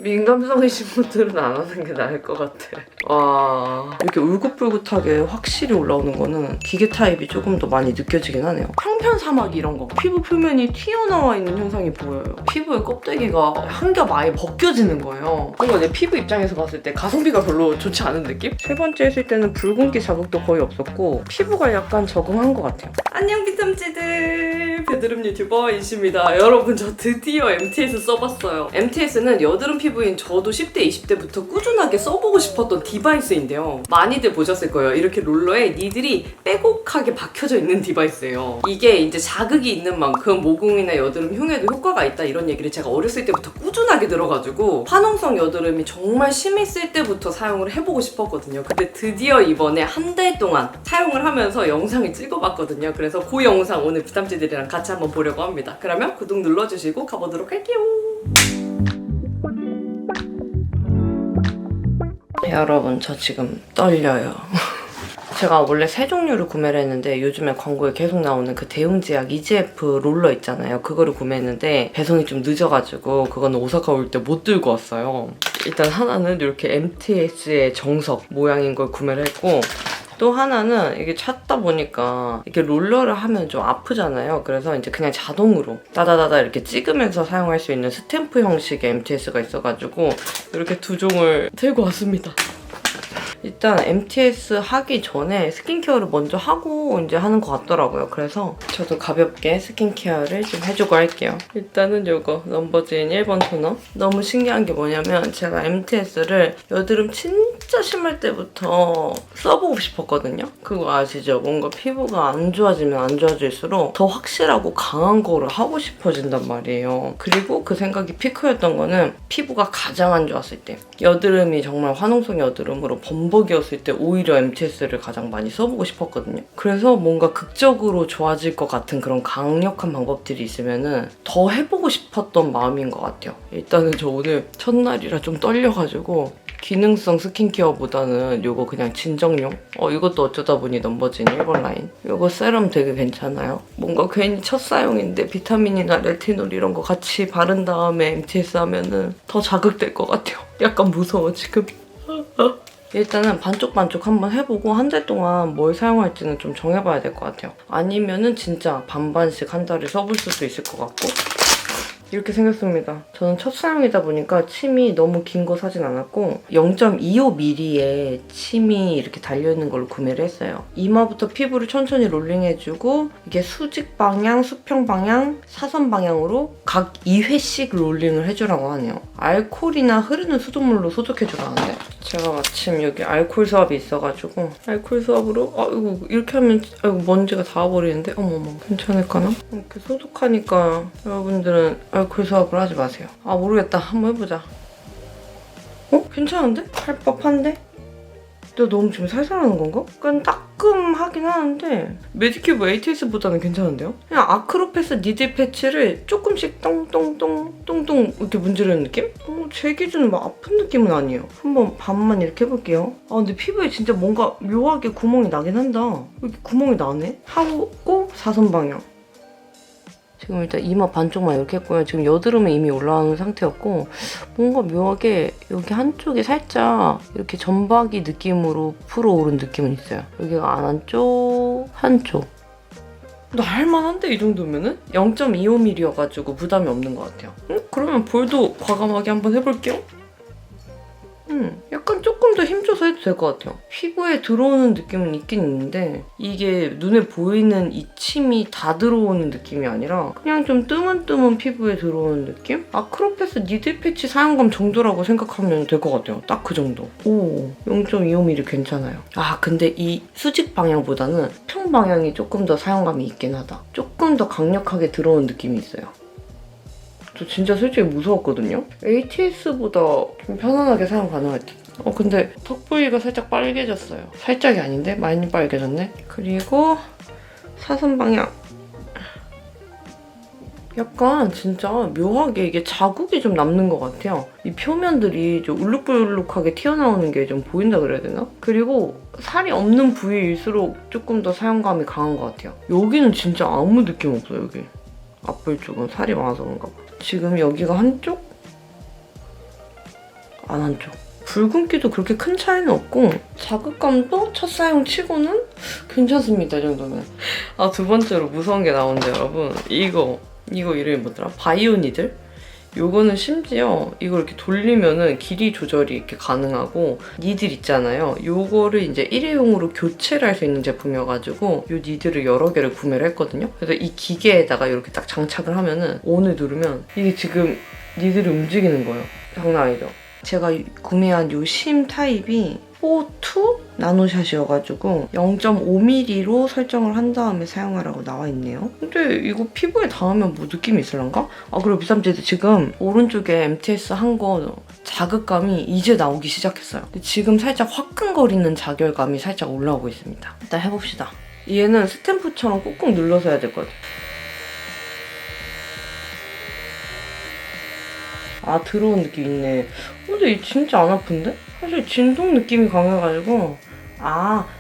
민감성이신 분들은 안 하는 게 나을 것 같아. 와, 이렇게 울긋불긋하게 확실히 올라오는 거는 기계 타입이 조금 더 많이 느껴지긴 하네요. 평편 사막 이런 거 피부 표면이 튀어나와 있는 현상이 보여요. 피부의 껍데기가 한 겹 아예 벗겨지는 거예요. 뭔가 내 피부 입장에서 봤을 때 가성비가 별로 좋지 않은 느낌? 세 번째 했을 때는 붉은기 자국도 거의 없었고 피부가 약간 적응한 것 같아요. 안녕 비탐지들! 베드름 유튜버 인시입니다. 여러분 저 드디어 MTS 써봤어요. MTS는 여드름 피부인 저도 10대, 20대부터 꾸준하게 써보고 싶었던 디바이스인데요. 많이들 보셨을 거예요. 이렇게 롤러에 니들이 빼곡하게 박혀져 있는 디바이스예요. 이게 이제 자극이 있는 만큼 모공이나 여드름 흉에도 효과가 있다 이런 얘기를 제가 어렸을 때부터 꾸준하게 들어가지고 화농성 여드름이 정말 심했을 때부터 사용을 해보고 싶었거든요. 근데 드디어 이번에 한 달 동안 사용을 하면서 영상을 찍어봤거든요. 그래서 그 영상 오늘 비탐지들이랑 같이 한번 보려고 합니다. 그러면 구독 눌러주시고 가보도록 할게요. 여러분 저 지금 떨려요. 제가 원래 세 종류를 구매를 했는데 요즘에 광고에 계속 나오는 그 대웅제약 EGF 롤러 있잖아요. 그거를 구매했는데 배송이 좀 늦어가지고 그거는 오사카 올 때 못 들고 왔어요. 일단 하나는 이렇게 MTS의 정석 모양인 걸 구매를 했고 또 하나는 이게 찾다 보니까 이렇게 롤러를 하면 좀 아프잖아요. 그래서 이제 그냥 자동으로 따다다다 이렇게 찍으면서 사용할 수 있는 스탬프 형식의 MTS가 있어가지고 이렇게 두 종을 들고 왔습니다. 일단 MTS 하기 전에 스킨케어를 먼저 하고 이제 하는 것 같더라고요. 그래서 저도 가볍게 스킨케어를 좀 해주고 할게요. 일단은 이거 넘버즈인 1번 토너. 너무 신기한 게 뭐냐면 제가 MTS를 여드름 진짜 심할 때부터 써보고 싶었거든요. 그거 아시죠? 뭔가 피부가 안 좋아지면 안 좋아질수록 더 확실하고 강한 거를 하고 싶어진단 말이에요. 그리고 그 생각이 피크였던 거는 피부가 가장 안 좋았을 때 여드름이 정말 화농성 여드름으로 범벅이었을 때 오히려 MTS를 가장 많이 써보고 싶었거든요. 그래서 뭔가 극적으로 좋아질 것 같은 그런 강력한 방법들이 있으면 더 해보고 싶었던 마음인 것 같아요. 일단은 저 오늘 첫날이라 좀 떨려가지고 기능성 스킨케어보다는 이거 그냥 진정용? 이것도 어쩌다 보니 넘버진 1번 라인. 이거 세럼 되게 괜찮아요. 뭔가 괜히 첫 사용인데 비타민이나 레티놀 이런 거 같이 바른 다음에 MTS 하면은 더 자극될 것 같아요. 약간 무서워 지금. 일단은 반쪽반쪽 한번 해보고 한 달 동안 뭘 사용할지는 좀 정해봐야 될 것 같아요. 아니면은 진짜 반반씩 한 달을 써볼 수도 있을 것 같고 이렇게 생겼습니다. 저는 첫 사용이다 보니까 침이 너무 긴 거 사진 않았고 0.25mm의 침이 이렇게 달려있는 걸로 구매를 했어요. 이마부터 피부를 천천히 롤링해주고 이게 수직 방향, 수평 방향, 사선 방향으로 각 2회씩 롤링을 해주라고 하네요. 알코올이나 흐르는 수돗물로 소독해주라는데 제가 마침 여기 알코올 수압이 있어가지고 알코올 수압으로 이거 이렇게 하면 먼지가 닿아버리는데 어머머 괜찮을까나? 이렇게 소독하니까 여러분들은 알코올 수압을 하지 마세요. 모르겠다. 한번 해보자. 괜찮은데? 할 법한데? 내가 너무 지금 살살하는 건가? 약간 따끔하긴 하는데 메디큐브 ATS보다는 괜찮은데요? 그냥 아크로패스 니들 패치를 조금씩 똥똥똥 이렇게 문지르는 느낌? 제 기준은 막 아픈 느낌은 아니에요. 한번 반만 이렇게 해볼게요. 근데 피부에 진짜 뭔가 묘하게 구멍이 나긴 한다. 여기 구멍이 나네? 하고 사선 방향. 지금 일단 이마 반쪽만 이렇게 했고요. 지금 여드름은 이미 올라오는 상태였고 뭔가 묘하게 여기 한쪽이 살짝 이렇게 점박이 느낌으로 풀어오른 느낌은 있어요. 여기가 안 한쪽, 한쪽. 나 할만한데 이 정도면은? 0.25mm여가지고 부담이 없는 것 같아요. 그러면 볼도 과감하게 한번 해볼게요. 약간 조금 더 힘줘서 해도 될 것 같아요. 피부에 들어오는 느낌은 있긴 있는데 이게 눈에 보이는 이 침이 다 들어오는 느낌이 아니라 그냥 좀 뜨문뜨문 피부에 들어오는 느낌? 아크로패스 니들 패치 사용감 정도라고 생각하면 될 것 같아요. 딱 그 정도. 0.25mm 괜찮아요. 근데 이 수직 방향보다는 평 방향이 조금 더 사용감이 있긴 하다. 조금 더 강력하게 들어오는 느낌이 있어요. 저 진짜 솔직히 무서웠거든요? ATS보다 좀 편안하게 사용 가능할 듯. 근데 턱 부위가 살짝 빨개졌어요. 살짝이 아닌데? 많이 빨개졌네? 그리고 사선 방향. 약간 진짜 묘하게 이게 자국이 좀 남는 것 같아요. 이 표면들이 좀 울룩불룩하게 튀어나오는 게 좀 보인다 그래야 되나? 그리고 살이 없는 부위일수록 조금 더 사용감이 강한 것 같아요. 여기는 진짜 아무 느낌 없어요, 여기. 앞볼 쪽은 살이 많아서 그런가 봐. 지금 여기가 한쪽? 안 한쪽. 붉은기도 그렇게 큰 차이는 없고 자극감도 첫 사용 치고는 괜찮습니다, 이 정도면. 아, 두 번째로 무서운 게 나오는데 여러분, 이거 이름이 뭐더라? 바이오니들? 요거는 심지어 이걸 이렇게 돌리면은 길이 조절이 이렇게 가능하고 니들 있잖아요. 요거를 이제 일회용으로 교체를 할 수 있는 제품이어가지고 요 니들을 여러 개를 구매를 했거든요. 그래서 이 기계에다가 이렇게 딱 장착을 하면은 ON을 누르면 이게 지금 니들이 움직이는 거예요. 장난 아니죠? 제가 구매한 요 심 타입이 4-2 나노샷이어가지고 0.5mm로 설정을 한 다음에 사용하라고 나와 있네요. 근데 이거 피부에 닿으면 뭐 느낌이 있을란가? 아, 그리고 비삼지도 지금 오른쪽에 MTS 한 거 자극감이 이제 나오기 시작했어요. 근데 지금 살짝 화끈거리는 자결감이 살짝 올라오고 있습니다. 일단 해봅시다. 얘는 스탬프처럼 꾹꾹 눌러서 해야 될 것 같아요. 아, 들어온 느낌 있네. 근데 이 진짜 안 아픈데? 사실 진동 느낌이 강해가지고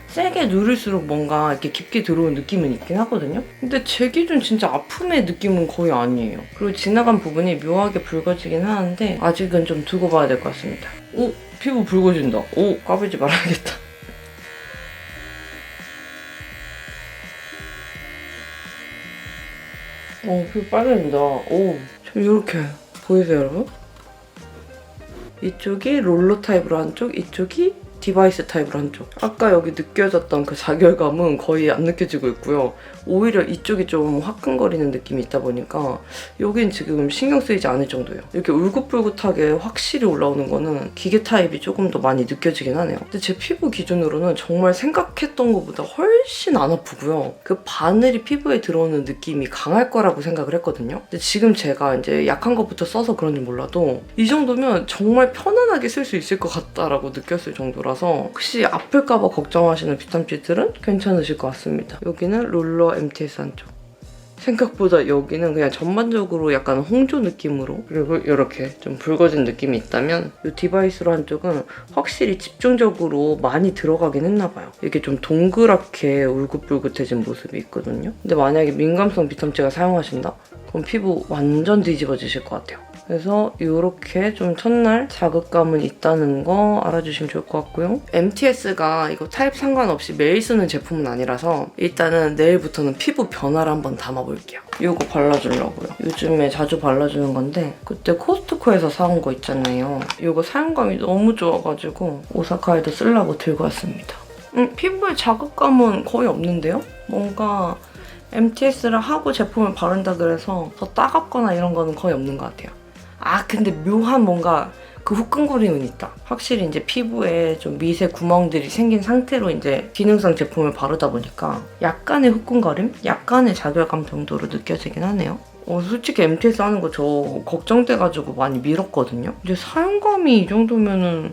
세게 누를수록 뭔가 이렇게 깊게 들어온 느낌은 있긴 하거든요? 근데 제 기준 진짜 아픔의 느낌은 거의 아니에요. 그리고 지나간 부분이 묘하게 붉어지긴 하는데 아직은 좀 두고 봐야 될 것 같습니다. 오! 피부 붉어진다. 오! 까불지 말아야겠다. 피부 빨개진다. 오! 좀 이렇게 보이세요, 여러분? 이쪽이 롤러 타입으로 한쪽, 이쪽이 디바이스 타입으로 한쪽. 아까 여기 느껴졌던 그 자결감은 거의 안 느껴지고 있고요. 오히려 이쪽이 좀 화끈거리는 느낌이 있다 보니까 여긴 지금 신경 쓰이지 않을 정도예요. 이렇게 울긋불긋하게 확실히 올라오는 거는 기계 타입이 조금 더 많이 느껴지긴 하네요. 근데 제 피부 기준으로는 정말 생각했던 것보다 훨씬 안 아프고요. 그 바늘이 피부에 들어오는 느낌이 강할 거라고 생각을 했거든요. 근데 지금 제가 이제 약한 것부터 써서 그런지 몰라도 이 정도면 정말 편안하게 쓸 수 있을 것 같다라고 느꼈을 정도라서 혹시 아플까봐 걱정하시는 비탐쥐들은 괜찮으실 것 같습니다. 여기는 롤러 MTS 한쪽. 생각보다 여기는 그냥 전반적으로 약간 홍조 느낌으로, 그리고 이렇게 좀 붉어진 느낌이 있다면 이 디바이스로 한쪽은 확실히 집중적으로 많이 들어가긴 했나봐요. 이게 좀 동그랗게 울긋불긋해진 모습이 있거든요. 근데 만약에 민감성 비탐쥐가 사용하신다? 그럼 피부 완전 뒤집어지실 것 같아요. 그래서 이렇게 좀 첫날 자극감은 있다는 거 알아주시면 좋을 것 같고요. MTS가 이거 타입 상관없이 매일 쓰는 제품은 아니라서 일단은 내일부터는 피부 변화를 한번 담아볼게요. 이거 발라주려고요. 요즘에 자주 발라주는 건데 그때 코스트코에서 사온 거 있잖아요. 이거 사용감이 너무 좋아가지고 오사카에도 쓰려고 들고 왔습니다. 피부에 자극감은 거의 없는데요? 뭔가 MTS를 하고 제품을 바른다 그래서 더 따갑거나 이런 거는 거의 없는 것 같아요. 근데 묘한 뭔가 그 후끈거림은 있다. 확실히 이제 피부에 좀 미세 구멍들이 생긴 상태로 이제 기능성 제품을 바르다 보니까 약간의 후끈거림? 약간의 자결감 정도로 느껴지긴 하네요. 솔직히 MTS 하는 거 저 걱정돼가지고 많이 미뤘거든요. 근데 사용감이 이 정도면은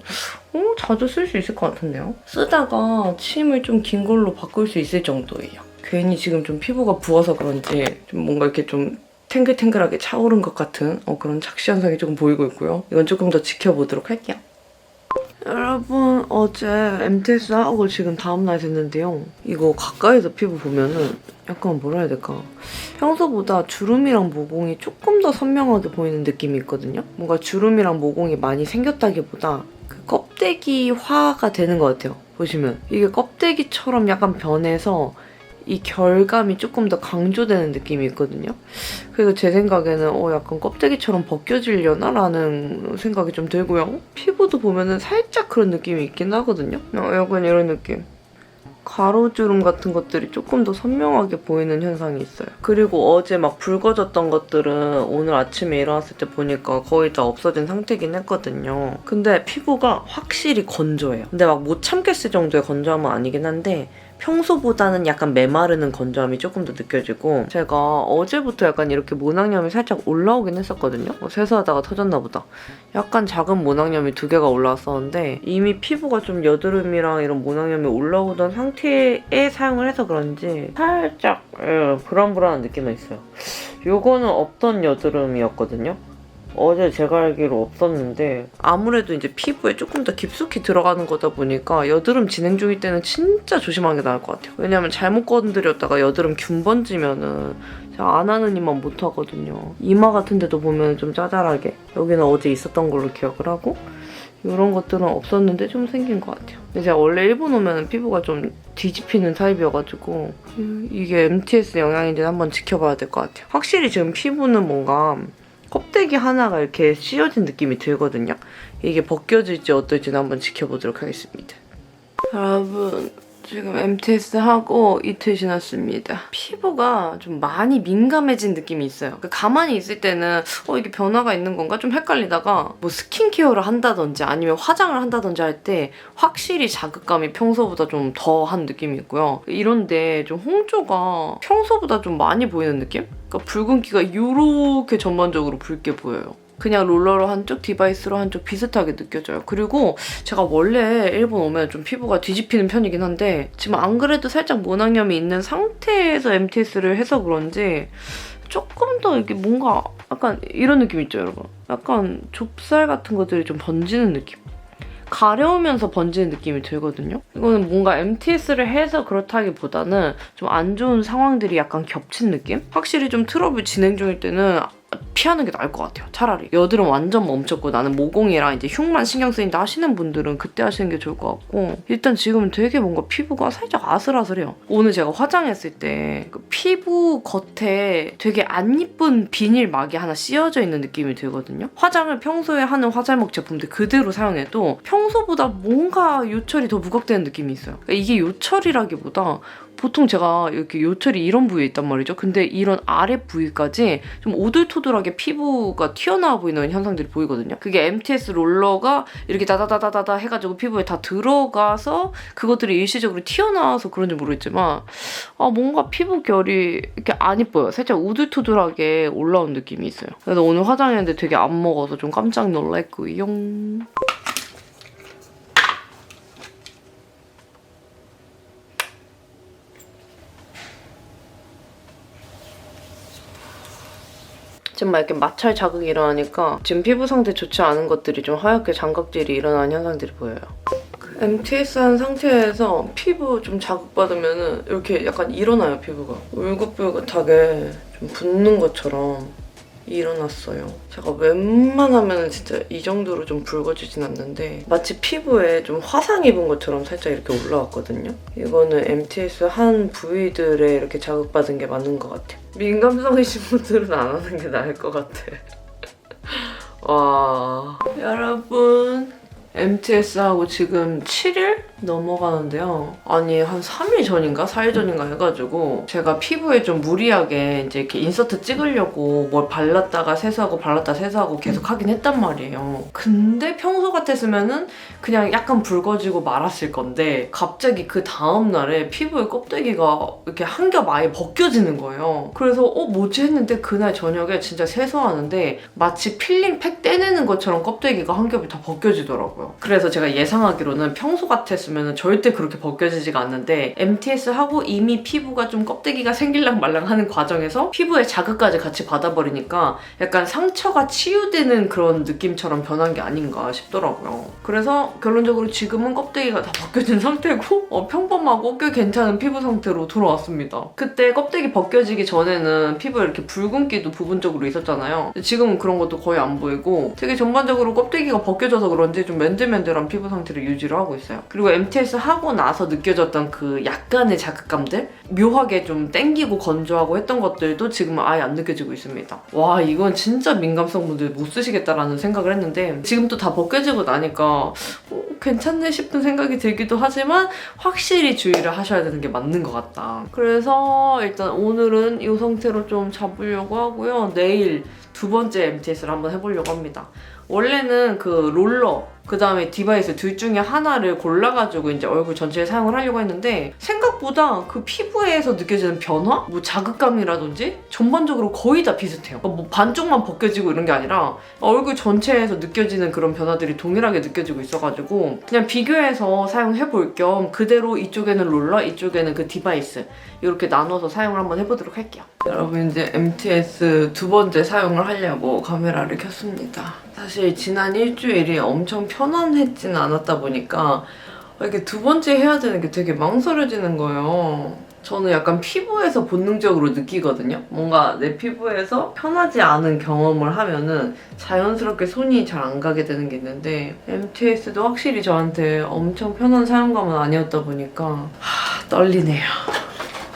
자주 쓸 수 있을 것 같은데요? 쓰다가 침을 좀 긴 걸로 바꿀 수 있을 정도예요. 괜히 지금 좀 피부가 부어서 그런지 좀 뭔가 이렇게 좀 탱글탱글하게 차오른 것 같은 그런 착시 현상이 조금 보이고 있고요. 이건 조금 더 지켜보도록 할게요. 여러분, 어제 MTS 하고 지금 다음날 됐는데요. 이거 가까이서 피부 보면은 약간 뭐라 해야 될까? 평소보다 주름이랑 모공이 조금 더 선명하게 보이는 느낌이 있거든요. 뭔가 주름이랑 모공이 많이 생겼다기보다 그 껍데기화가 되는 것 같아요. 보시면 이게 껍데기처럼 약간 변해서 이 결감이 조금 더 강조되는 느낌이 있거든요. 그래서 제 생각에는 약간 껍데기처럼 벗겨지려나? 라는 생각이 좀 들고요. 피부도 보면은 살짝 그런 느낌이 있긴 하거든요. 약간 이런 느낌. 가로주름 같은 것들이 조금 더 선명하게 보이는 현상이 있어요. 그리고 어제 막 붉어졌던 것들은 오늘 아침에 일어났을 때 보니까 거의 다 없어진 상태긴 했거든요. 근데 피부가 확실히 건조해요. 근데 막 못 참겠을 정도의 건조함은 아니긴 한데 평소보다는 약간 메마르는 건조함이 조금 더 느껴지고 제가 어제부터 약간 이렇게 모낭염이 살짝 올라오긴 했었거든요. 세수하다가 터졌나 보다. 약간 작은 모낭염이 2개가 올라왔었는데 이미 피부가 좀 여드름이랑 이런 모낭염이 올라오던 상태에 사용을 해서 그런지 살짝 불안불안한 느낌은 있어요. 요거는 없던 여드름이었거든요. 어제 제가 알기로 없었는데 아무래도 이제 피부에 조금 더 깊숙이 들어가는 거다 보니까 여드름 진행 중일 때는 진짜 조심하는 게 나을 것 같아요. 왜냐면 잘못 건드렸다가 여드름 균 번지면은 제가 안 하는 이만 못 하거든요. 이마 같은 데도 보면 좀 짜잘하게 여기는 어제 있었던 걸로 기억을 하고 이런 것들은 없었는데 좀 생긴 것 같아요. 근데 제가 원래 일본 오면 피부가 좀 뒤집히는 타입이어가지고 이게 MTS 영향인지 한번 지켜봐야 될 것 같아요. 확실히 지금 피부는 뭔가 껍데기 하나가 이렇게 씌워진 느낌이 들거든요. 이게 벗겨질지 어떨지는 한번 지켜보도록 하겠습니다. 여러분, 지금 MTS 하고 이틀 지났습니다. 피부가 좀 많이 민감해진 느낌이 있어요. 가만히 있을 때는 이게 변화가 있는 건가? 좀 헷갈리다가 뭐 스킨케어를 한다든지 아니면 화장을 한다든지 할 때 확실히 자극감이 평소보다 좀 더한 느낌이 있고요. 이런데 좀 홍조가 평소보다 좀 많이 보이는 느낌? 그러니까 붉은기가 이렇게 전반적으로 붉게 보여요. 그냥 롤러로 한쪽, 디바이스로 한쪽 비슷하게 느껴져요. 그리고 제가 원래 일본 오면 좀 피부가 뒤집히는 편이긴 한데 지금 안 그래도 살짝 모낭염이 있는 상태에서 MTS를 해서 그런지 조금 더 이게 뭔가 약간 이런 느낌 있죠, 여러분? 약간 좁쌀 같은 것들이 좀 번지는 느낌? 가려우면서 번지는 느낌이 들거든요. 이거는 뭔가 MTS를 해서 그렇다기보다는 좀 안 좋은 상황들이 약간 겹친 느낌? 확실히 좀 트러블 진행 중일 때는 피하는 게 나을 것 같아요. 차라리. 여드름 완전 멈췄고 나는 모공이랑 이제 흉만 신경 쓰인다 하시는 분들은 그때 하시는 게 좋을 것 같고 일단 지금은 되게 뭔가 피부가 살짝 아슬아슬해요. 오늘 제가 화장했을 때 그 피부 겉에 되게 안 이쁜 비닐막이 하나 씌워져 있는 느낌이 들거든요. 화장을 평소에 하는 화잘먹 제품들 그대로 사용해도 평소보다 뭔가 요철이 더 부각되는 느낌이 있어요. 그러니까 이게 요철이라기보다 보통 제가 이렇게 요철이 이런 부위에 있단 말이죠. 근데 이런 아래 부위까지 좀 오돌토돌하게 피부가 튀어나와 보이는 현상들이 보이거든요. 그게 MTS 롤러가 이렇게 다다다다다다 해가지고 피부에 다 들어가서 그것들이 일시적으로 튀어나와서 그런지 모르겠지만 뭔가 피부 결이 이렇게 안 이뻐요. 살짝 오돌토돌하게 올라온 느낌이 있어요. 그래서 오늘 화장했는데 되게 안 먹어서 좀 깜짝 놀랐고요. 지금 막 이렇게 마찰 자극이 일어나니까 지금 피부 상태 좋지 않은 것들이 좀 하얗게 장각질이 일어나는 현상들이 보여요. MTS 한 상태에서 피부 좀 자극받으면 이렇게 약간 일어나요, 피부가. 울긋불긋하게 좀 붓는 것처럼 일어났어요. 제가 웬만하면 진짜 이 정도로 좀 붉어지진 않는데 마치 피부에 좀 화상 입은 것처럼 살짝 이렇게 올라왔거든요. 이거는 MTS 한 부위들에 이렇게 자극받은 게 맞는 것 같아요. 민감성이신 분들은 안 하는 게 나을 것 같아. 와, 여러분 MTS하고 지금 7일 넘어가는데요. 아니 한 3일 전인가 4일 전인가 해가지고 제가 피부에 좀 무리하게 이제 이렇게 인서트 찍으려고 뭘 발랐다가 세수하고 발랐다 세수하고 계속 하긴 했단 말이에요. 근데 평소 같았으면은 그냥 약간 붉어지고 말았을 건데 갑자기 그 다음날에 피부의 껍데기가 이렇게 한 겹 아예 벗겨지는 거예요. 그래서 뭐지 했는데 그날 저녁에 진짜 세수하는데 마치 필링 팩 떼내는 것처럼 껍데기가 한 겹이 다 벗겨지더라고요. 그래서 제가 예상하기로는 평소 같았으면 절대 그렇게 벗겨지지가 않는데 MTS 하고 이미 피부가 좀 껍데기가 생길랑 말랑 하는 과정에서 피부에 자극까지 같이 받아버리니까 약간 상처가 치유되는 그런 느낌처럼 변한 게 아닌가 싶더라고요. 그래서 결론적으로 지금은 껍데기가 다 벗겨진 상태고 평범하고 꽤 괜찮은 피부 상태로 돌아왔습니다. 그때 껍데기 벗겨지기 전에는 피부에 이렇게 붉은기도 부분적으로 있었잖아요. 지금은 그런 것도 거의 안 보이고 되게 전반적으로 껍데기가 벗겨져서 그런지 좀 맨들맨들한 피부 상태를 유지를 하고 있어요. 그리고 MTS 하고 나서 느껴졌던 그 약간의 자극감들? 묘하게 좀 땡기고 건조하고 했던 것들도 지금은 아예 안 느껴지고 있습니다. 와, 이건 진짜 민감성 분들 못 쓰시겠다라는 생각을 했는데 지금 또 다 벗겨지고 나니까 괜찮네 싶은 생각이 들기도 하지만 확실히 주의를 하셔야 되는 게 맞는 것 같다. 그래서 일단 오늘은 이 상태로 좀 잡으려고 하고요. 내일 두 번째 MTS를 한번 해보려고 합니다. 원래는 그 롤러 그 다음에 디바이스 둘 중에 하나를 골라가지고 이제 얼굴 전체에 사용을 하려고 했는데 생각보다 그 피부에서 느껴지는 변화? 뭐 자극감이라든지 전반적으로 거의 다 비슷해요. 그러니까 뭐 반쪽만 벗겨지고 이런 게 아니라 얼굴 전체에서 느껴지는 그런 변화들이 동일하게 느껴지고 있어가지고 그냥 비교해서 사용해볼 겸 그대로 이쪽에는 롤러, 이쪽에는 그 디바이스 이렇게 나눠서 사용을 한번 해보도록 할게요. 여러분 이제 MTS 두 번째 사용을 하려고 카메라를 켰습니다. 사실 지난 일주일이 엄청 편안했지는 않았다 보니까 이렇게 두 번째 해야 되는 게 되게 망설여지는 거예요. 저는 약간 피부에서 본능적으로 느끼거든요. 뭔가 내 피부에서 편하지 않은 경험을 하면은 자연스럽게 손이 잘 안 가게 되는 게 있는데 MTS도 확실히 저한테 엄청 편한 사용감은 아니었다 보니까 떨리네요.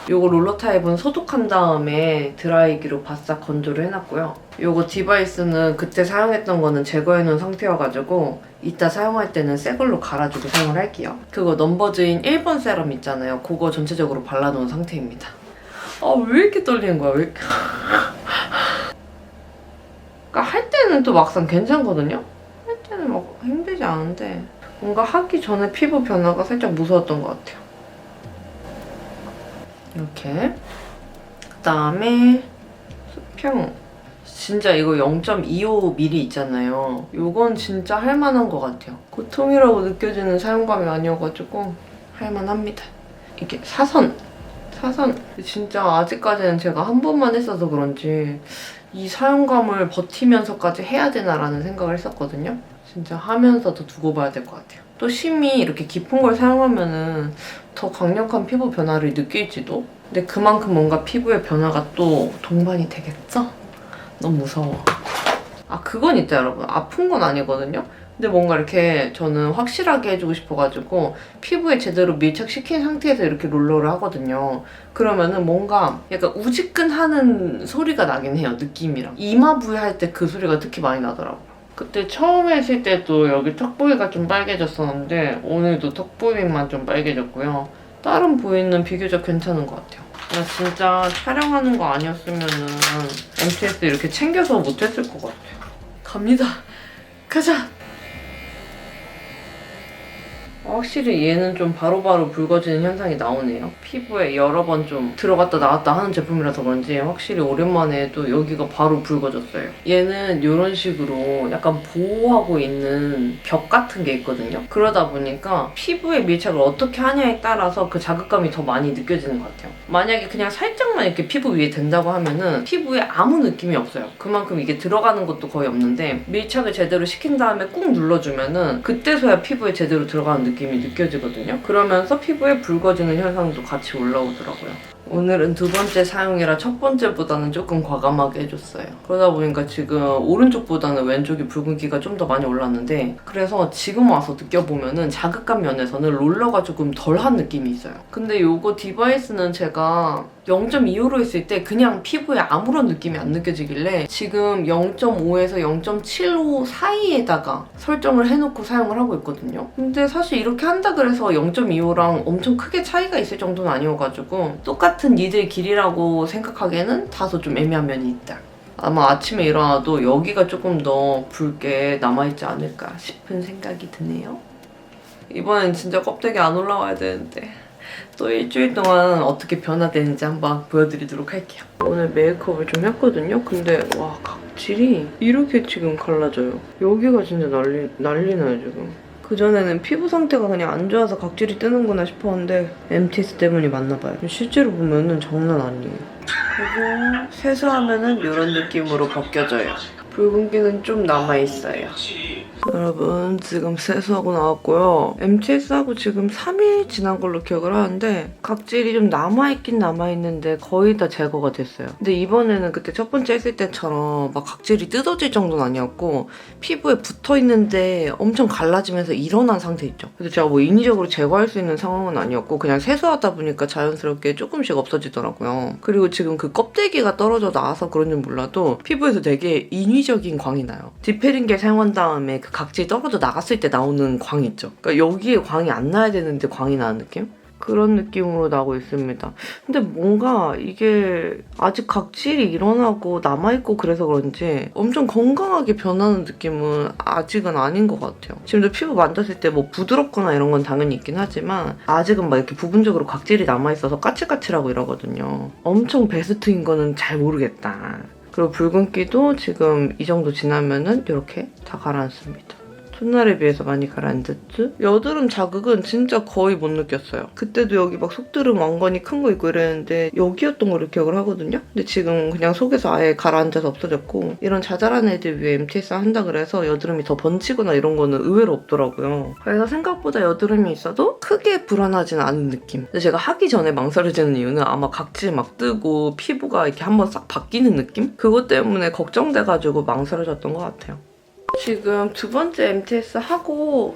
요거 롤러 타입은 소독한 다음에 드라이기로 바싹 건조를 해놨고요. 요거 디바이스는 그때 사용했던 거는 제거해놓은 상태여가지고 이따 사용할 때는 새 걸로 갈아주고 사용을 할게요. 그거 넘버즈인 1번 세럼 있잖아요. 그거 전체적으로 발라놓은 상태입니다. 왜 이렇게 떨리는 거야? 왜 이렇게... 그러니까 할 때는 또 막상 괜찮거든요? 할 때는 막 힘들지 않은데 뭔가 하기 전에 피부 변화가 살짝 무서웠던 것 같아요. 이렇게. 그다음에 수평. 진짜 이거 0.25mm 있잖아요. 이건 진짜 할만한 것 같아요. 고통이라고 느껴지는 사용감이 아니어가지고 할만합니다. 이게 사선. 진짜 아직까지는 제가 한 번만 했어서 그런지 이 사용감을 버티면서까지 해야 되나라는 생각을 했었거든요. 진짜 하면서도 두고 봐야 될 것 같아요. 또 심히 이렇게 깊은 걸 사용하면은 더 강력한 피부 변화를 느낄지도? 근데 그만큼 뭔가 피부의 변화가 또 동반이 되겠죠? 너무 무서워. 그건 있다 여러분. 아픈 건 아니거든요? 근데 뭔가 이렇게 저는 확실하게 해주고 싶어가지고 피부에 제대로 밀착시킨 상태에서 이렇게 롤러를 하거든요. 그러면은 뭔가 약간 우지끈하는 소리가 나긴 해요, 느낌이랑. 이마 부위 할 때 그 소리가 특히 많이 나더라고요. 그때 처음에 했을 때도 여기 턱 부위가 좀 빨개졌었는데 오늘도 턱 부위만 좀 빨개졌고요. 다른 부위는 비교적 괜찮은 것 같아요. 나 진짜 촬영하는 거 아니었으면은 MTS 이렇게 챙겨서 못했을 것 같아요. 갑니다. 가자! 확실히 얘는 좀 바로바로 붉어지는 현상이 나오네요. 피부에 여러 번 좀 들어갔다 나왔다 하는 제품이라서 그런지 확실히 오랜만에 또 여기가 바로 붉어졌어요. 얘는 이런 식으로 약간 보호하고 있는 벽 같은 게 있거든요. 그러다 보니까 피부에 밀착을 어떻게 하냐에 따라서 그 자극감이 더 많이 느껴지는 것 같아요. 만약에 그냥 살짝만 이렇게 피부 위에 댄다고 하면은 피부에 아무 느낌이 없어요. 그만큼 이게 들어가는 것도 거의 없는데 밀착을 제대로 시킨 다음에 꾹 눌러주면은 그때서야 피부에 제대로 들어가는 느낌이 느껴지거든요. 그러면서 피부에 붉어지는 현상도 같이 올라오더라고요. 오늘은 두 번째 사용이라 첫 번째보다는 조금 과감하게 해줬어요. 그러다 보니까 지금 오른쪽보다는 왼쪽이 붉은기가 좀 더 많이 올랐는데 그래서 지금 와서 느껴보면은 자극감 면에서는 롤러가 조금 덜한 느낌이 있어요. 근데 요거 디바이스는 제가 0.25로 했을 때 그냥 피부에 아무런 느낌이 안 느껴지길래 지금 0.5에서 0.75 사이에다가 설정을 해놓고 사용을 하고 있거든요. 근데 사실 이렇게 한다 그래서 0.25랑 엄청 크게 차이가 있을 정도는 아니어가지고 똑같은 니들 길이라고 생각하기에는 다소 좀 애매한 면이 있다. 아마 아침에 일어나도 여기가 조금 더 붉게 남아있지 않을까 싶은 생각이 드네요. 이번엔 진짜 껍데기 안 올라와야 되는데 또 일주일 동안 어떻게 변화되는지 한번 보여드리도록 할게요. 오늘 메이크업을 좀 했거든요. 근데 와 각질이 이렇게 지금 갈라져요. 여기가 진짜 난리나요 지금. 그전에는 피부 상태가 그냥 안 좋아서 각질이 뜨는구나 싶었는데 MTS 때문이 맞나 봐요. 실제로 보면은 장난 아니에요. 그리고 세수하면은 이런 느낌으로 벗겨져요. 붉은기는 좀 남아있어요. 여러분 지금 세수하고 나왔고요. MTS하고 지금 3일 지난 걸로 기억을 하는데 각질이 좀 남아있긴 남아있는데 거의 다 제거가 됐어요. 근데 이번에는 그때 첫 번째 했을 때처럼 막 각질이 뜯어질 정도는 아니었고 피부에 붙어있는데 엄청 갈라지면서 일어난 상태 있죠. 그래서 제가 뭐 인위적으로 제거할 수 있는 상황은 아니었고 그냥 세수하다 보니까 자연스럽게 조금씩 없어지더라고요. 그리고 지금 그 껍데기가 떨어져 나와서 그런지 몰라도 피부에서 되게 인위적인 광이 나요. 디페링겔 사용한 다음에 그 각질 떨어져 나갔을 때 나오는 광 있죠. 그러니까 여기에 광이 안 나야 되는데 광이 나는 느낌? 그런 느낌으로 나고 있습니다. 근데 뭔가 이게 아직 각질이 일어나고 남아있고 그래서 그런지 엄청 건강하게 변하는 느낌은 아직은 아닌 것 같아요. 지금도 피부 만졌을 때 뭐 부드럽거나 이런 건 당연히 있긴 하지만 아직은 막 이렇게 부분적으로 각질이 남아있어서 까칠까칠하고 이러거든요. 엄청 베스트인 거는 잘 모르겠다. 그리고 붉은기도 지금 이 정도 지나면은 이렇게 다 가라앉습니다. 첫날에 비해서 많이 가라앉았죠? 여드름 자극은 진짜 거의 못 느꼈어요. 그때도 여기 막 속드름 왕건이 큰 거 있고 이랬는데 여기였던 걸로 기억을 하거든요? 근데 지금 그냥 속에서 아예 가라앉아서 없어졌고 이런 자잘한 애들 위에 MTS 한다 그래서 여드름이 더 번지거나 이런 거는 의외로 없더라고요. 그래서 생각보다 여드름이 있어도 크게 불안하진 않은 느낌. 근데 제가 하기 전에 망설여지는 이유는 아마 각질 막 뜨고 피부가 이렇게 한번 싹 바뀌는 느낌? 그것 때문에 걱정돼가지고 망설여졌던 것 같아요. 지금 두 번째 MTS 하고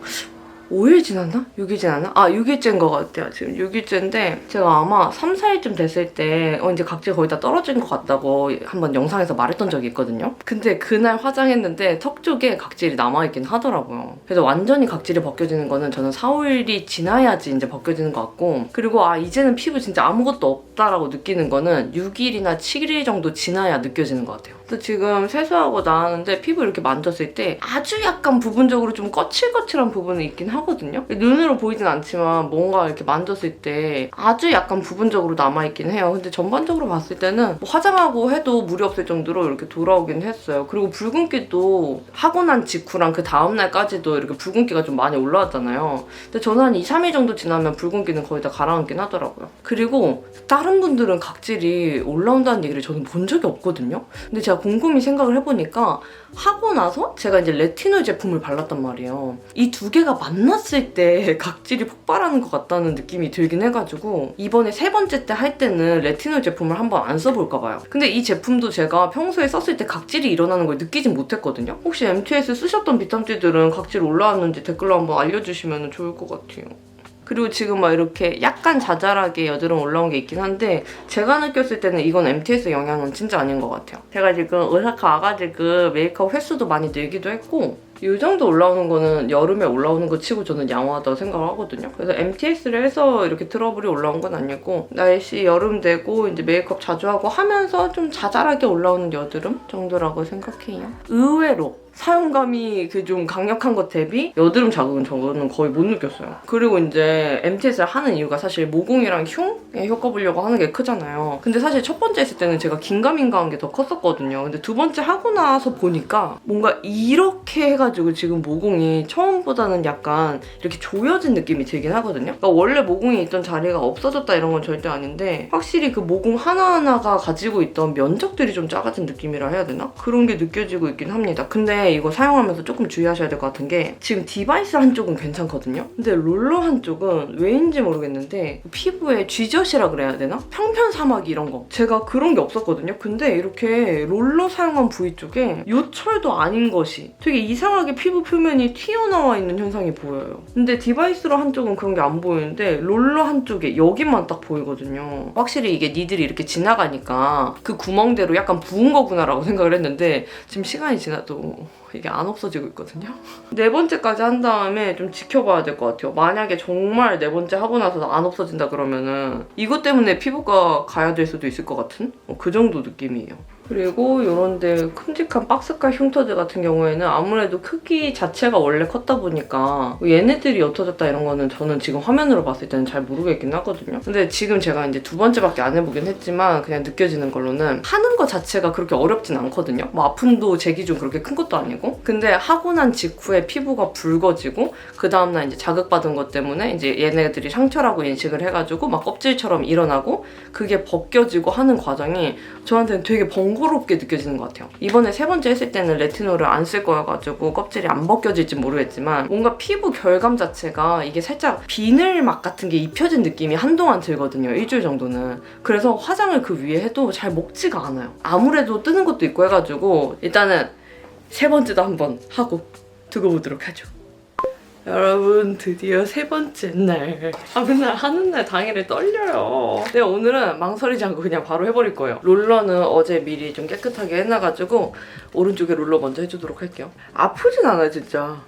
5일 지났나? 6일 지났나? 6일째인 것 같아요. 지금 6일째인데 제가 아마 3, 4일쯤 됐을 때 이제 각질 거의 다 떨어진 것 같다고 한번 영상에서 말했던 적이 있거든요. 근데 그날 화장했는데 턱 쪽에 각질이 남아있긴 하더라고요. 그래서 완전히 각질이 벗겨지는 거는 저는 4, 5일이 지나야지 이제 벗겨지는 것 같고 그리고 이제는 피부 진짜 아무것도 없다라고 느끼는 거는 6일이나 7일 정도 지나야 느껴지는 것 같아요. 그래서 지금 세수하고 나왔는데 피부 이렇게 만졌을 때 아주 약간 부분적으로 좀 거칠거칠한 부분이 있긴 하거든요. 눈으로 보이진 않지만 뭔가 이렇게 만졌을 때 아주 약간 부분적으로 남아있긴 해요. 근데 전반적으로 봤을 때는 뭐 화장하고 해도 무리 없을 정도로 이렇게 돌아오긴 했어요. 그리고 붉은기도 하고 난 직후랑 그 다음날까지도 이렇게 붉은기가 좀 많이 올라왔잖아요. 근데 저는 한 2, 3일 정도 지나면 붉은기는 거의 다 가라앉긴 하더라고요. 그리고 다른 분들은 각질이 올라온다는 얘기를 저는 본 적이 없거든요. 근데 제가 곰곰이 생각을 해보니까 하고 나서 제가 이제 레티놀 제품을 발랐단 말이에요. 이 두 개가 만났을 때 각질이 폭발하는 것 같다는 느낌이 들긴 해가지고 이번에 세 번째 때 할 때는 레티놀 제품을 한번 안 써볼까 봐요. 근데 이 제품도 제가 평소에 썼을 때 각질이 일어나는 걸 느끼진 못했거든요. 혹시 MTS 쓰셨던 비tam들은 각질 올라왔는지 댓글로 한번 알려주시면 좋을 것 같아요. 그리고 지금 막 이렇게 약간 자잘하게 여드름 올라온 게 있긴 한데 제가 느꼈을 때는 이건 MTS 영향은 진짜 아닌 것 같아요. 제가 지금 오사카 와가지고 메이크업 횟수도 많이 늘기도 했고 이 정도 올라오는 거는 여름에 올라오는 거 치고 저는 양호하다고 생각을 하거든요. 그래서 MTS를 해서 이렇게 트러블이 올라온 건 아니고 날씨 여름 되고 이제 메이크업 자주 하고 하면서 좀 자잘하게 올라오는 여드름 정도라고 생각해요. 의외로 사용감이 그 좀 강력한 것 대비 여드름 자극은 저는 거의 못 느꼈어요. 그리고 이제 MTS를 하는 이유가 사실 모공이랑 흉에 효과 보려고 하는 게 크잖아요. 근데 사실 첫 번째 했을 때는 제가 긴가민가한 게 더 컸었거든요. 근데 두 번째 하고 나서 보니까 뭔가 이렇게 해가지고 지금 모공이 처음보다는 약간 이렇게 조여진 느낌이 들긴 하거든요. 그러니까 원래 모공이 있던 자리가 없어졌다 이런 건 절대 아닌데 확실히 그 모공 하나하나가 가지고 있던 면적들이 좀 작아진 느낌이라 해야 되나? 그런 게 느껴지고 있긴 합니다. 근데 이거 사용하면서 조금 주의하셔야 될 것 같은 게 지금 디바이스 한쪽은 괜찮거든요? 근데 롤러 한쪽은 왜인지 모르겠는데 피부에 쥐젖이라 그래야 되나? 평편 사마귀 이런 거. 제가 그런 게 없었거든요? 근데 이렇게 롤러 사용한 부위 쪽에 요철도 아닌 것이 되게 이상하게 피부 표면이 튀어나와 있는 현상이 보여요. 근데 디바이스로 한쪽은 그런 게 안 보이는데 롤러 한쪽에 여기만 딱 보이거든요. 확실히 이게 니들이 이렇게 지나가니까 그 구멍대로 약간 부은 거구나라고 생각을 했는데 지금 시간이 지나도 이게 안 없어지고 있거든요. 네 번째까지 한 다음에 좀 지켜봐야 될 것 같아요. 만약에 정말 네 번째 하고 나서 안 없어진다 그러면은 이것 때문에 피부가 가야 될 수도 있을 것 같은 그 정도 느낌이에요. 그리고 이런 데 큼직한 박스깔 흉터들 같은 경우에는 아무래도 크기 자체가 원래 컸다 보니까 얘네들이 옅어졌다 이런 거는 저는 지금 화면으로 봤을 때는 잘 모르겠긴 하거든요. 근데 지금 제가 이제 두 번째밖에 안 해보긴 했지만 그냥 느껴지는 걸로는 하는 거 자체가 그렇게 어렵진 않거든요. 뭐 아픔도 제 기준 그렇게 큰 것도 아니고 근데 하고 난 직후에 피부가 붉어지고 그 다음날 이제 자극받은 것 때문에 이제 얘네들이 상처라고 인식을 해가지고 막 껍질처럼 일어나고 그게 벗겨지고 하는 과정이 저한테는 되게 번거롭게 느껴지는 것 같아요. 이번에 세 번째 했을 때는 레티놀을 안 쓸 거여가지고 껍질이 안 벗겨질지 모르겠지만 뭔가 피부 결감 자체가 이게 살짝 비늘 막 같은 게 입혀진 느낌이 한동안 들거든요. 일주일 정도는. 그래서 화장을 그 위에 해도 잘 먹지가 않아요. 아무래도 뜨는 것도 있고 해가지고 일단은 세 번째도 한번 하고 두고 보도록 하죠. 여러분 드디어 세 번째 날. 맨날 하는 날 당일에 떨려요. 내가 오늘은 망설이지 않고 그냥 바로 해버릴 거예요. 롤러는 어제 미리 좀 깨끗하게 해놔가지고 오른쪽에 롤러 먼저 해주도록 할게요. 아프진 않아요 진짜.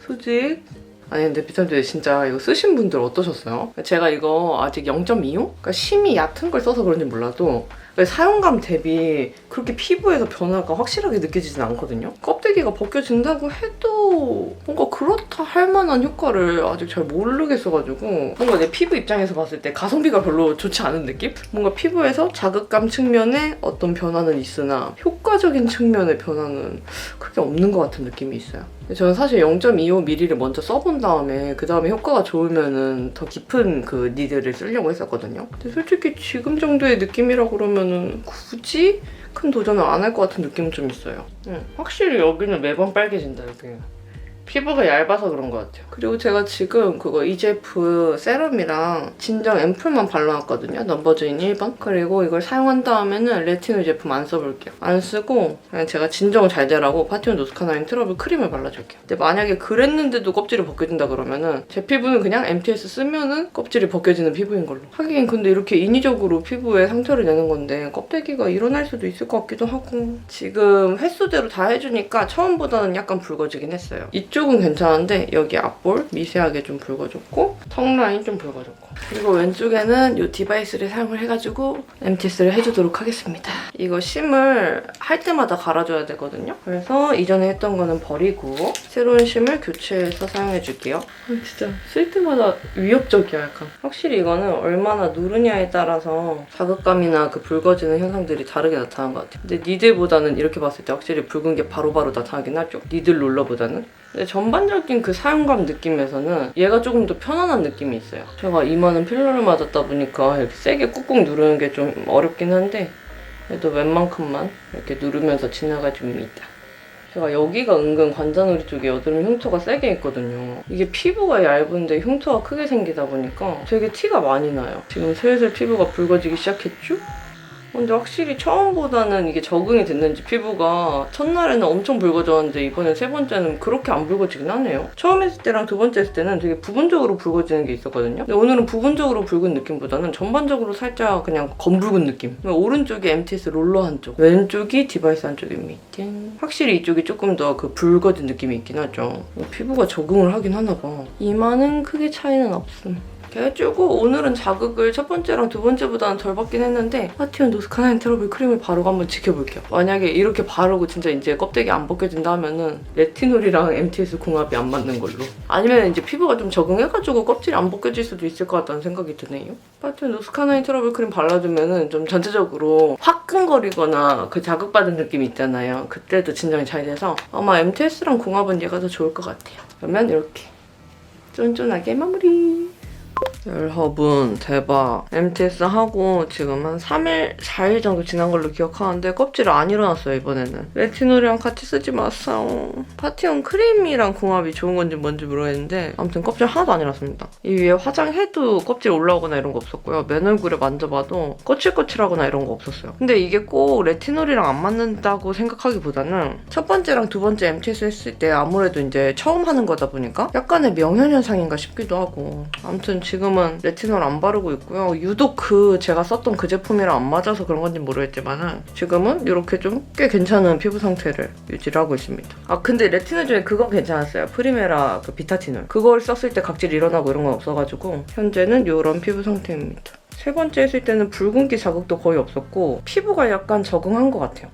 수직. 아니 근데 비타민D 진짜 이거 쓰신 분들 어떠셨어요? 제가 이거 아직 0.25? 그러니까 심이 얕은 걸 써서 그런지 몰라도 사용감 대비 그렇게 피부에서 변화가 확실하게 느껴지진 않거든요. 껍데기 껍데기가 벗겨진다고 해도 뭔가 그렇다 할 만한 효과를 아직 잘 모르겠어가지고 뭔가 내 피부 입장에서 봤을 때 가성비가 별로 좋지 않은 느낌? 뭔가 피부에서 자극감 측면에 어떤 변화는 있으나 효과적인 측면의 변화는 크게 없는 것 같은 느낌이 있어요. 저는 사실 0.25ml를 먼저 써본 다음에 그 다음에 효과가 좋으면은 더 깊은 그 니드를 쓰려고 했었거든요. 근데 솔직히 지금 정도의 느낌이라 그러면은 굳이 큰 도전을 안 할 것 같은 느낌은 좀 있어요. 확실히 여기는 매번 빨개진다, 여기. 피부가 얇아서 그런 것 같아요. 그리고 제가 지금 그거 EGF 세럼이랑 진정 앰플만 발라놨거든요. 넘버즈인 1번. 그리고 이걸 사용한 다음에는 레티놀 제품 안 써볼게요. 안 쓰고 그냥 제가 진정 잘 되라고 파티온 노스카나인 트러블 크림을 발라줄게요. 근데 만약에 그랬는데도 껍질이 벗겨진다 그러면은 제 피부는 그냥 MTS 쓰면은 껍질이 벗겨지는 피부인 걸로. 하긴 근데 이렇게 인위적으로 피부에 상처를 내는 건데 껍데기가 일어날 수도 있을 것 같기도 하고. 지금 횟수대로 다 해주니까 처음보다는 약간 붉어지긴 했어요. 이쪽은 괜찮은데 여기 앞볼 미세하게 좀 붉어졌고 턱 라인 좀 붉어졌고 그리고 왼쪽에는 이 디바이스를 사용을 해가지고 MTS를 해주도록 하겠습니다. 이거 심을 할 때마다 갈아줘야 되거든요. 그래서 이전에 했던 거는 버리고 새로운 심을 교체해서 사용해줄게요. 진짜 쓸 때마다 위협적이야 약간. 확실히 이거는 얼마나 누르냐에 따라서 자극감이나 그 붉어지는 현상들이 다르게 나타나는 것 같아요. 근데 니들보다는 이렇게 봤을 때 확실히 붉은 게 바로바로 나타나긴 하죠. 니들 롤러보다는. 근데 전반적인 그 사용감 느낌에서는 얘가 조금 더 편안한 느낌이 있어요. 제가 이마는 필러를 맞았다 보니까 이렇게 세게 꾹꾹 누르는 게 좀 어렵긴 한데 그래도 웬만큼만 이렇게 누르면서 지나가줍니다. 제가 여기가 은근 관자놀이 쪽에 여드름 흉터가 세게 있거든요. 이게 피부가 얇은데 흉터가 크게 생기다 보니까 되게 티가 많이 나요. 지금 슬슬 피부가 붉어지기 시작했죠? 근데 확실히 처음보다는 이게 적응이 됐는지 피부가 첫날에는 엄청 붉어졌는데 이번에 세 번째는 그렇게 안 붉어지긴 하네요. 처음 했을 때랑 두 번째 했을 때는 되게 부분적으로 붉어지는 게 있었거든요. 근데 오늘은 부분적으로 붉은 느낌보다는 전반적으로 살짝 그냥 검붉은 느낌. 오른쪽이 MTS 롤러 한쪽, 왼쪽이 디바이스 한쪽입니다. 확실히 이쪽이 조금 더 그 붉어진 느낌이 있긴 하죠. 피부가 적응을 하긴 하나 봐. 이마는 크게 차이는 없음. 해주고 오늘은 자극을 첫 번째랑 두 번째보다는 덜 받긴 했는데 파티온 노스카나인 트러블 크림을 바르고 한번 지켜볼게요. 만약에 이렇게 바르고 진짜 이제 껍데기 안 벗겨진다 하면은 레티놀이랑 MTS 궁합이 안 맞는 걸로. 아니면 이제 피부가 좀 적응해가지고 껍질이 안 벗겨질 수도 있을 것 같다는 생각이 드네요. 파티온 노스카나인 트러블 크림 발라주면은 좀 전체적으로 화끈거리거나 그 자극받은 느낌이 있잖아요. 그때도 진정이 잘 돼서 아마 MTS랑 궁합은 얘가 더 좋을 것 같아요. 그러면 이렇게 쫀쫀하게 마무리. 여러분 대박. MTS 하고 지금 한 3일, 4일 정도 지난 걸로 기억하는데 껍질 안 일어났어요 이번에는. 레티놀이랑 같이 쓰지 마세요. 파티온 크림이랑 궁합이 좋은 건지 뭔지 모르겠는데 아무튼 껍질 하나도 안 일어났습니다. 이 위에 화장해도 껍질 올라오거나 이런 거 없었고요. 맨 얼굴에 만져봐도 거칠거칠하거나 이런 거 없었어요. 근데 이게 꼭 레티놀이랑 안 맞는다고 생각하기보다는 첫 번째랑 두 번째 MTS 했을 때 아무래도 이제 처음 하는 거다 보니까 약간의 명현현상인가 싶기도 하고. 아무튼 지금은 레티놀 안 바르고 있고요. 유독 제가 썼던 그 제품이랑 안 맞아서 그런 건지 모르겠지만 지금은 이렇게 좀 꽤 괜찮은 피부 상태를 유지를 하고 있습니다. 아 근데 레티놀 중에 그건 괜찮았어요. 프리메라 그 비타티놀. 그걸 썼을 때 각질 일어나고 이런 건 없어가지고 현재는 이런 피부 상태입니다. 세 번째 했을 때는 붉은기 자극도 거의 없었고 피부가 약간 적응한 것 같아요.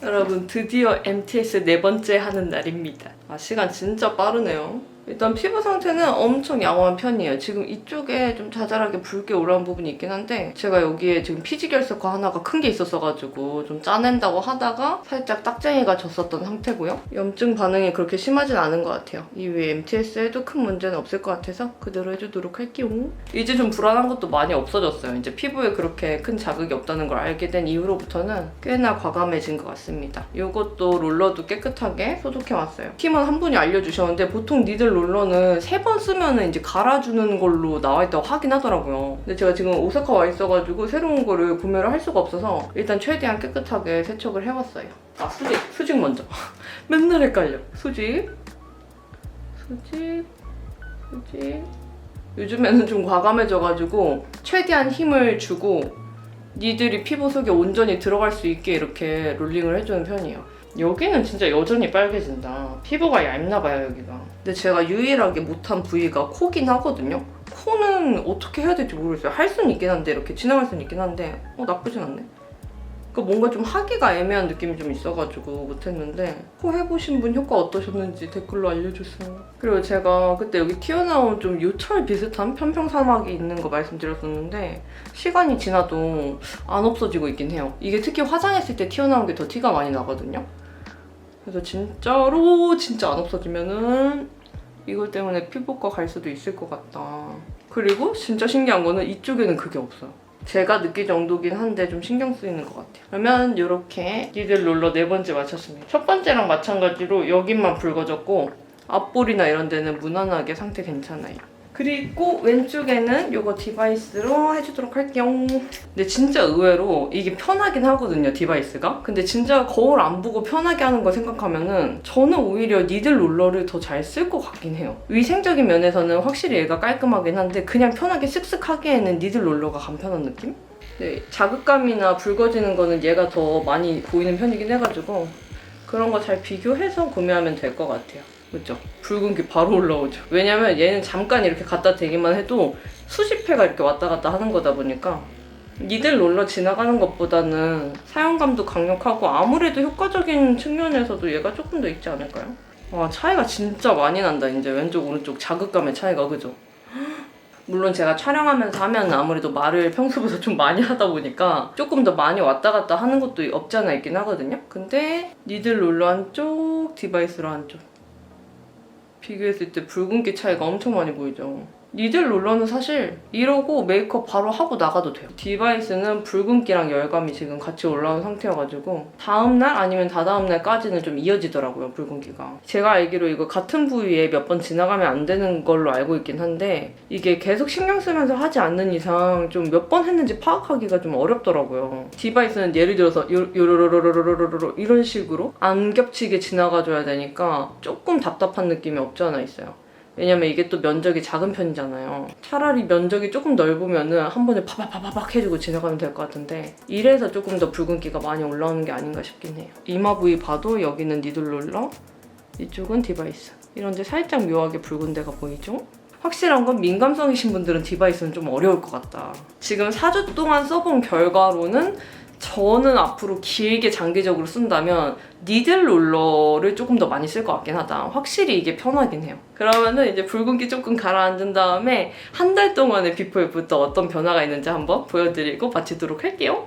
여러분 드디어 MTS 네 번째 하는 날입니다. 아 시간 진짜 빠르네요. 일단 피부 상태는 엄청 양호한 편이에요. 지금 이쪽에 좀 자잘하게 붉게 올라온 부분이 있긴 한데 제가 여기에 지금 피지 결석화 하나가 큰 게 있었어가지고 좀 짜낸다고 하다가 살짝 딱쟁이가 졌었던 상태고요. 염증 반응이 그렇게 심하진 않은 것 같아요. 이 위에 MTS에도 큰 문제는 없을 것 같아서 그대로 해주도록 할게요. 이제 좀 불안한 것도 많이 없어졌어요. 이제 피부에 그렇게 큰 자극이 없다는 걸 알게 된 이후로부터는 꽤나 과감해진 것 같습니다. 이것도 롤러도 깨끗하게 소독해왔어요. 팀은 한 분이 알려주셨는데 보통 니들 롤러는 3번 쓰면 이제 갈아주는 걸로 나와있다고 하긴 하더라고요. 근데 제가 지금 오사카 와 있어가지고 새로운 거를 구매를 할 수가 없어서 일단 최대한 깨끗하게 세척을 해왔어요. 아 수직 먼저. 맨날 헷갈려. 수직. 요즘에는 좀 과감해져가지고 최대한 힘을 주고 니들이 피부 속에 온전히 들어갈 수 있게 이렇게 롤링을 해주는 편이에요. 여기는 진짜 여전히 빨개진다. 피부가 얇나봐요 여기가. 근데 제가 유일하게 못한 부위가 코긴 하거든요. 코는 어떻게 해야 될지 모르겠어요. 할 수는 있긴 한데 이렇게 지나갈 수는 있긴 한데 나쁘진 않네. 그러니까 뭔가 좀 하기가 애매한 느낌이 좀 있어가지고 못했는데 코 해보신 분 효과 어떠셨는지 댓글로 알려주세요. 그리고 제가 그때 여기 튀어나온 좀 요철 비슷한 편평사막이 있는 거 말씀드렸었는데 시간이 지나도 안 없어지고 있긴 해요. 이게 특히 화장했을 때 튀어나온 게 더 티가 많이 나거든요. 그래서 진짜로 진짜 안 없어지면은 이것 때문에 피부과 갈 수도 있을 것 같다. 그리고 진짜 신기한 거는 이쪽에는 그게 없어요. 제가 느낄 정도긴 한데 좀 신경 쓰이는 것 같아요. 그러면 이렇게 니들 롤러 4번째 마쳤습니다. 첫 번째랑 마찬가지로 여기만 붉어졌고 앞볼이나 이런 데는 무난하게 상태 괜찮아요. 그리고 왼쪽에는 이거 디바이스로 해주도록 할게요. 근데 진짜 의외로 이게 편하긴 하거든요, 디바이스가. 근데 진짜 거울 안 보고 편하게 하는 거 생각하면은 저는 오히려 니들 롤러를 더 잘 쓸 것 같긴 해요. 위생적인 면에서는 확실히 얘가 깔끔하긴 한데 그냥 편하게 쓱쓱 하기에는 니들 롤러가 간편한 느낌? 네, 자극감이나 붉어지는 거는 얘가 더 많이 보이는 편이긴 해가지고 그런 거 잘 비교해서 구매하면 될 것 같아요. 그렇죠? 붉은기 바로 올라오죠. 왜냐면 얘는 잠깐 이렇게 갖다 대기만 해도 수십 회가 이렇게 왔다 갔다 하는 거다 보니까 니들 롤러 지나가는 것보다는 사용감도 강력하고 아무래도 효과적인 측면에서도 얘가 조금 더 있지 않을까요? 와, 차이가 진짜 많이 난다. 이제 왼쪽 오른쪽 자극감의 차이가. 그죠? 물론 제가 촬영하면서 하면 아무래도 말을 평소보다 좀 많이 하다 보니까 조금 더 많이 왔다 갔다 하는 것도 없지 않아 있긴 하거든요. 근데 니들 롤러 한쪽, 디바이스로 한쪽 비교했을 때 붉은기 차이가 엄청 많이 보이죠. 니들 롤러는 사실 이러고 메이크업 바로 하고 나가도 돼요. 디바이스는 붉은기랑 열감이 지금 같이 올라온 상태여가지고 다음날 아니면 다다음날까지는 좀 이어지더라고요, 붉은기가. 제가 알기로 이거 같은 부위에 몇 번 지나가면 안 되는 걸로 알고 있긴 한데 이게 계속 신경 쓰면서 하지 않는 이상 좀 몇 번 했는지 파악하기가 좀 어렵더라고요. 디바이스는 예를 들어서 요로로로로로로로 이런 식으로 안 겹치게 지나가줘야 되니까 조금 답답한 느낌이 없지 않아 있어요. 왜냐면 이게 또 면적이 작은 편이잖아요. 차라리 면적이 조금 넓으면은 한 번에 파박파박 해주고 지나가면 될 것 같은데 이래서 조금 더 붉은기가 많이 올라오는 게 아닌가 싶긴 해요. 이마 부위 봐도 여기는 니들 롤러, 이쪽은 디바이스. 이런 데 살짝 묘하게 붉은 데가 보이죠? 확실한 건 민감성이신 분들은 디바이스는 좀 어려울 것 같다. 지금 4주 동안 써본 결과로는 저는 앞으로 길게 장기적으로 쓴다면 니들 롤러를 조금 더 많이 쓸 것 같긴 하다. 확실히 이게 편하긴 해요. 그러면은 이제 붉은기 조금 가라앉은 다음에 한 달 동안의 비포 애프터 어떤 변화가 있는지 한번 보여드리고 마치도록 할게요.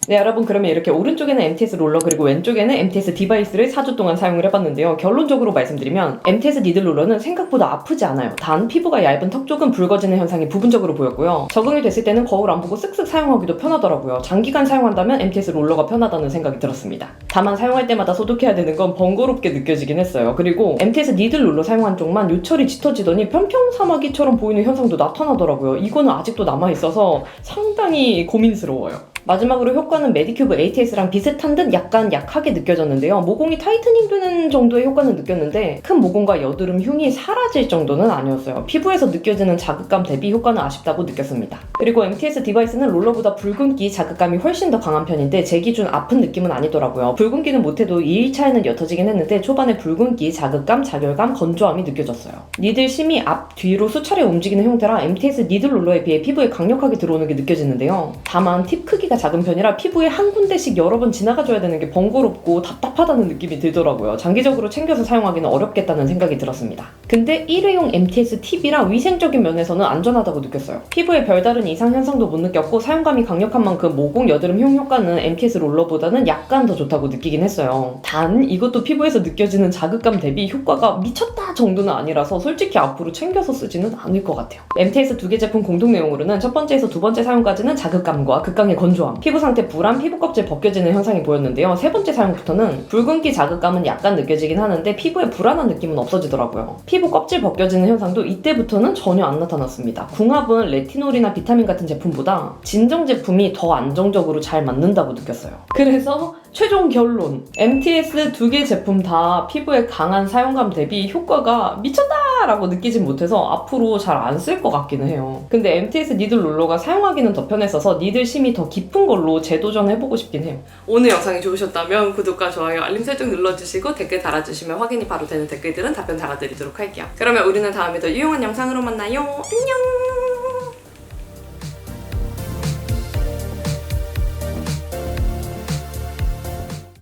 네, 여러분, 그러면 이렇게 오른쪽에는 MTS 롤러 그리고 왼쪽에는 MTS 디바이스를 4주 동안 사용을 해봤는데요. 결론적으로 말씀드리면 MTS 니들 롤러는 생각보다 아프지 않아요. 단 피부가 얇은 턱 쪽은 붉어지는 현상이 부분적으로 보였고요. 적응이 됐을 때는 거울 안 보고 쓱쓱 사용하기도 편하더라고요. 장기간 사용한다면 MTS 롤러가 편하다는 생각이 들었습니다. 다만 사용할 때마다 소독해야 되는 건 번거롭게 느껴지긴 했어요. 그리고 MTS 니들 롤러 사용한 쪽만 요철이 짙어지더니 편평사마귀처럼 보이는 현상도 나타나더라고요. 이거는 아직도 남아있어서 상당히 고민스러워요. 마지막으로 효과는 메디큐브 ATS랑 비슷한 듯 약간 약하게 느껴졌는데요. 모공이 타이트닝 되는 정도의 효과는 느꼈는데 큰 모공과 여드름 흉이 사라질 정도는 아니었어요. 피부에서 느껴지는 자극감 대비 효과는 아쉽다고 느꼈습니다. 그리고 MTS 디바이스는 롤러보다 붉은기 자극감이 훨씬 더 강한 편인데 제 기준 아픈 느낌은 아니더라고요. 붉은기는 못해도 2일차에는 옅어지긴 했는데 초반에 붉은기, 자극감, 작열감, 건조함이 느껴졌어요. 니들 심이 앞, 뒤로 수차례 움직이는 형태라 MTS 니들 롤러에 비해 피부에 강력하게 들어오는 게 느껴지는데요. 다만 팁 크기가 작은 편이라 피부에 한 군데씩 여러 번 지나가줘야 되는 게 번거롭고 답답하다는 느낌이 들더라고요. 장기적으로 챙겨서 사용하기는 어렵겠다는 생각이 들었습니다. 근데 일회용 MTS 팁이라 위생적인 면에서는 안전하다고 느꼈어요. 피부에 별다른 이상 현상도 못 느꼈고 사용감이 강력한 만큼 모공, 여드름 흉 효과는 MTS 롤러보다는 약간 더 좋다고 느끼긴 했어요. 단 이것도 피부에서 느껴지는 자극감 대비 효과가 미쳤다 정도는 아니라서 솔직히 앞으로 챙겨서 쓰지는 않을 것 같아요. MTS 두 개 제품 공통 내용으로는 첫 번째에서 두 번째 사용까지는 자극감과 극강의 건조함, 피부 상태 불안, 피부 껍질 벗겨지는 현상이 보였는데요. 세 번째 사용부터는 붉은기 자극감은 약간 느껴지긴 하는데 피부에 불안한 느낌은 없어지더라고요. 피부 껍질 벗겨지는 현상도 이때부터는 전혀 안 나타났습니다. 궁합은 레티놀이나 비타민 같은 제품보다 진정 제품이 더 안정적으로 잘 맞는다고 느꼈어요. 그래서 최종 결론! MTS 두 개 제품 다 피부에 강한 사용감 대비 효과가 미쳤다! 라고 느끼진 못해서 앞으로 잘 안 쓸 것 같기는 해요. 근데 MTS 니들 롤러가 사용하기는 더 편했어서 니들 심이 더 깊은 걸로 재도전해보고 싶긴 해요. 오늘 영상이 좋으셨다면 구독과 좋아요, 알림 설정 눌러주시고 댓글 달아주시면 확인이 바로 되는 댓글들은 답변 달아드리도록 할게요. 그러면 우리는 다음에 더 유용한 영상으로 만나요. 안녕!